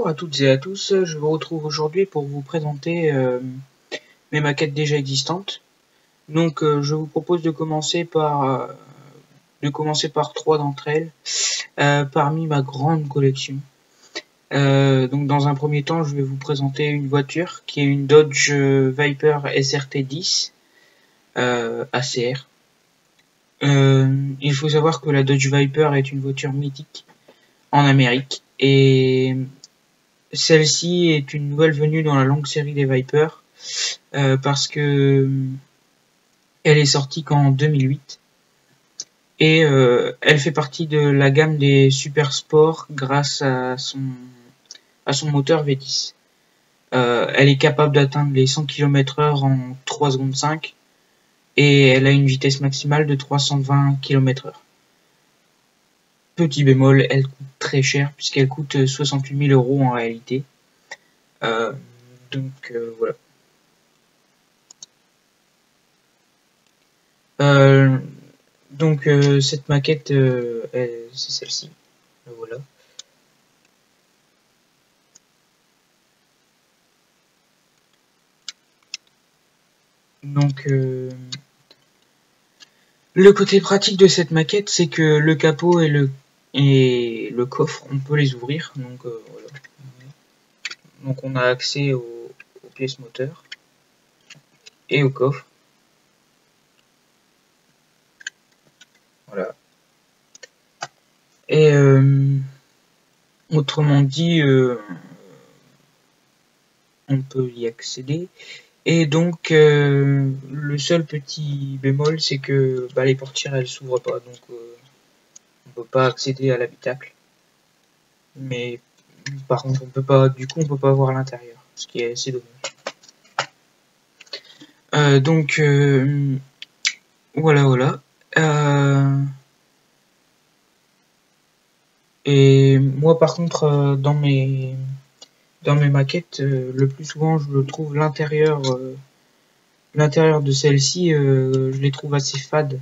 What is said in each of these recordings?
Bonjour à toutes et à tous, je vous retrouve aujourd'hui pour vous présenter mes maquettes déjà existantes. Donc je vous propose de commencer par trois d'entre elles parmi ma grande collection. Donc dans un premier temps, je vais vous présenter une voiture qui est une Dodge Viper SRT10 ACR. Il faut savoir que la Dodge Viper est une voiture mythique en Amérique et celle-ci est une nouvelle venue dans la longue série des Viper parce que elle est sortie qu'en 2008 et elle fait partie de la gamme des Super Sport grâce à son moteur V10. Elle est capable d'atteindre les 100 km/h en 3 secondes 5 et elle a une vitesse maximale de 320 km/h. Petit bémol, elle coûte très cher puisqu'elle coûte 68 000 € en réalité. Voilà. Cette maquette, c'est celle-ci. Voilà. Donc, le côté pratique de cette maquette, c'est que le capot et le coffre, on peut les ouvrir. Donc, voilà. Donc on a accès aux pièces moteurs et au coffre. Voilà. Et autrement dit, on peut y accéder. Et donc le seul petit bémol, c'est que les portières elles s'ouvrent pas, donc on peut pas accéder à l'habitacle. Mais par contre on peut pas voir l'intérieur, ce qui est assez dommage. Voilà. Et moi par contre dans mes maquettes, le plus souvent je trouve l'intérieur de celle-ci, je les trouve assez fades.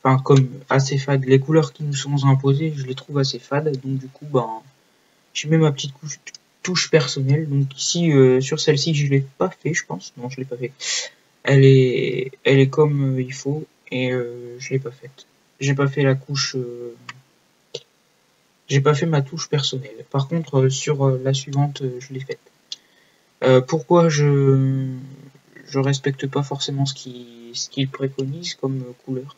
Enfin comme assez fades. Les couleurs qui nous sont imposées, je les trouve assez fades. Donc du coup j'ai mis ma petite touche personnelle. Donc ici sur celle-ci je l'ai pas fait, je pense. Non, je l'ai pas fait. Elle est comme il faut et je l'ai pas faite. J'ai pas fait la couche. J'ai pas fait ma touche personnelle. Par contre, sur la suivante, je l'ai faite. Pourquoi je respecte pas forcément ce qu'il préconise comme couleur?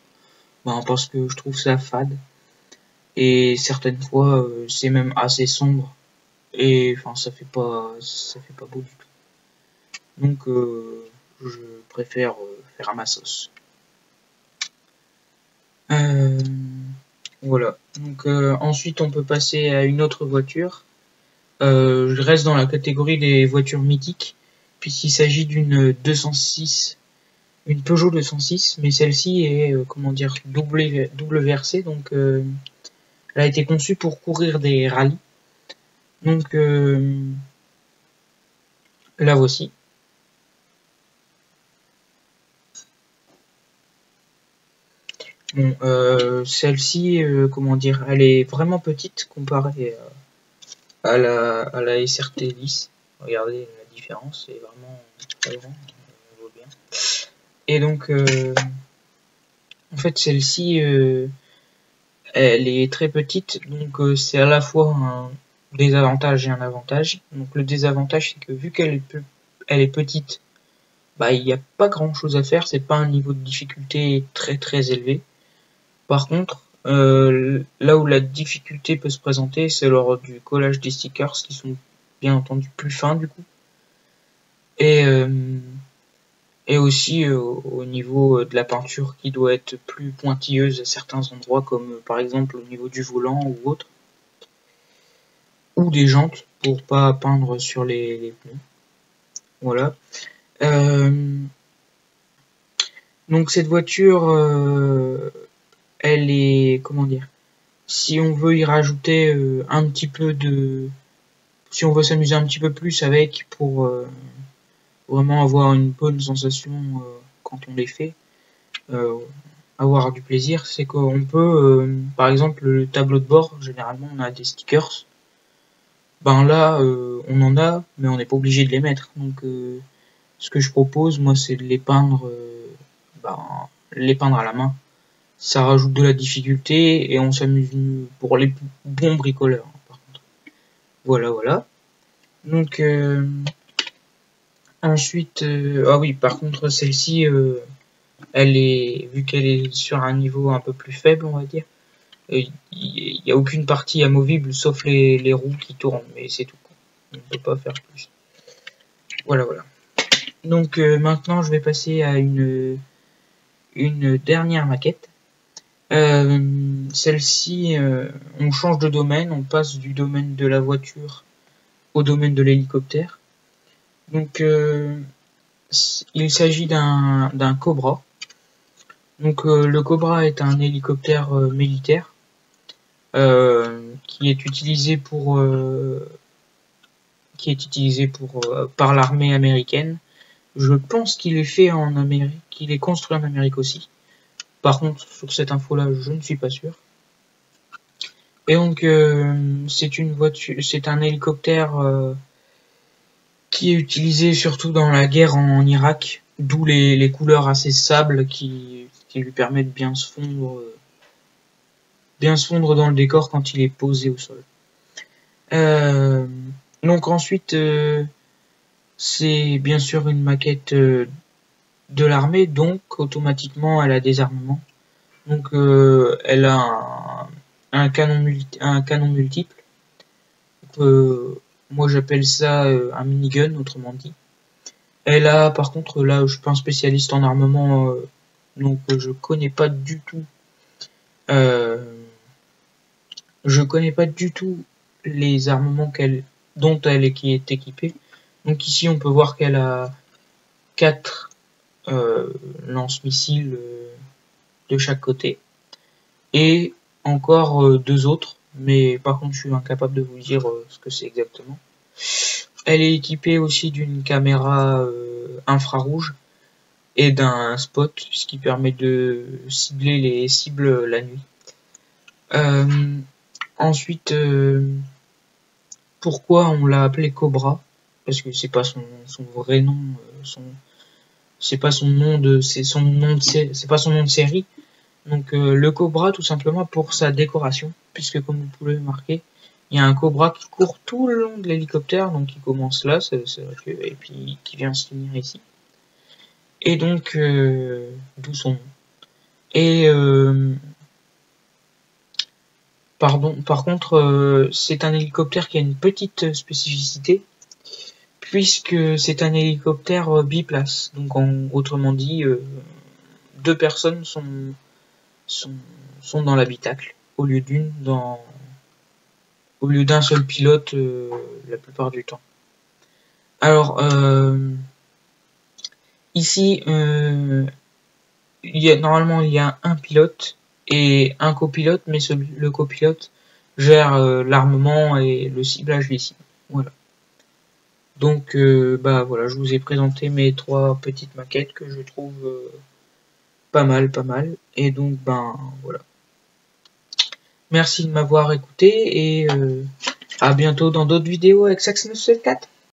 Parce que je trouve ça fade. Et certaines fois, c'est même assez sombre. Et enfin, ça fait pas beau du tout. Donc, je préfère faire à ma sauce. Voilà. Donc ensuite on peut passer à une autre voiture. Je reste dans la catégorie des voitures mythiques, puisqu'il s'agit d'une 206, une Peugeot 206, mais celle-ci est double versée, donc elle a été conçue pour courir des rallyes. Donc la voici. Bon, celle-ci, elle est vraiment petite comparée à la SRT10. Regardez la différence, c'est vraiment très grand, on voit bien. Et donc, en fait, celle-ci, elle est très petite, donc c'est à la fois un désavantage et un avantage. Donc le désavantage, c'est que vu qu'elle est petite, il n'y a pas grand chose à faire, c'est pas un niveau de difficulté très très élevé. Par contre, là où la difficulté peut se présenter, c'est lors du collage des stickers qui sont bien entendu plus fins du coup. Et aussi au niveau de la peinture qui doit être plus pointilleuse à certains endroits, comme par exemple au niveau du volant ou autre. Ou des jantes pour pas peindre sur les pneus. Voilà. Donc cette voiture, elle est, si on veut y rajouter un petit peu si on veut s'amuser un petit peu plus avec pour vraiment avoir une bonne sensation quand on les fait, avoir du plaisir, c'est qu'on peut, par exemple le tableau de bord, généralement on a des stickers, Ben là, on en a, mais on n'est pas obligé de les mettre. Donc, ce que je propose, moi, c'est de les peindre à la main. Ça rajoute de la difficulté et on s'amuse pour les bons bricoleurs. Par contre, voilà, voilà. Donc, ensuite, ah oui, par contre, celle-ci, elle est, vu qu'elle est sur un niveau un peu plus faible, on va dire, il n'y a aucune partie amovible sauf les roues qui tournent, mais c'est tout. On ne peut pas faire plus. Voilà, voilà. Donc maintenant, je vais passer à une dernière maquette. Celle-ci, on change de domaine, on passe du domaine de la voiture au domaine de l'hélicoptère. Donc, il s'agit d'un Cobra. Donc, le Cobra est un hélicoptère militaire qui est utilisé par l'armée américaine. Je pense qu'il est fait en Amérique, qu'il est construit en Amérique aussi. Par contre, sur cette info-là, je ne suis pas sûr. Et donc, c'est un hélicoptère qui est utilisé surtout dans la guerre en Irak, d'où les couleurs assez sable qui lui permettent de bien se fondre dans le décor quand il est posé au sol. Donc ensuite, c'est bien sûr une maquette de l'armée, donc automatiquement elle a des armements. Donc elle a un canon multiple. Moi j'appelle ça un minigun, autrement dit. Elle a, par contre, là je suis pas un spécialiste en armement, donc je connais pas du tout les armements dont elle est équipée. Donc ici on peut voir qu'elle a 4 lance-missiles de chaque côté et encore 2 autres, mais par contre je suis incapable de vous dire ce que c'est exactement. Elle est équipée aussi d'une caméra infrarouge et d'un spot, ce qui permet de cibler les cibles la nuit. Ensuite, pourquoi on l'a appelé Cobra? Parce que c'est pas son vrai nom, c'est pas son nom de série. Donc le Cobra, tout simplement pour sa décoration, puisque comme vous pouvez le remarquer, il y a un Cobra qui court tout le long de l'hélicoptère, donc il commence là, et puis qui vient se finir ici. Et donc, d'où son nom. Et par contre, c'est un hélicoptère qui a une petite spécificité, puisque c'est un hélicoptère biplace. Donc, autrement dit, 2 personnes sont dans l'habitacle, au lieu d'un seul pilote la plupart du temps. Alors, ici, normalement, il y a un pilote et un copilote, mais le copilote gère l'armement et le ciblage des cibles. Voilà. Donc, voilà, je vous ai présenté mes 3 petites maquettes que je trouve pas mal. Et donc, voilà. Merci de m'avoir écouté et à bientôt dans d'autres vidéos avec Sax 974.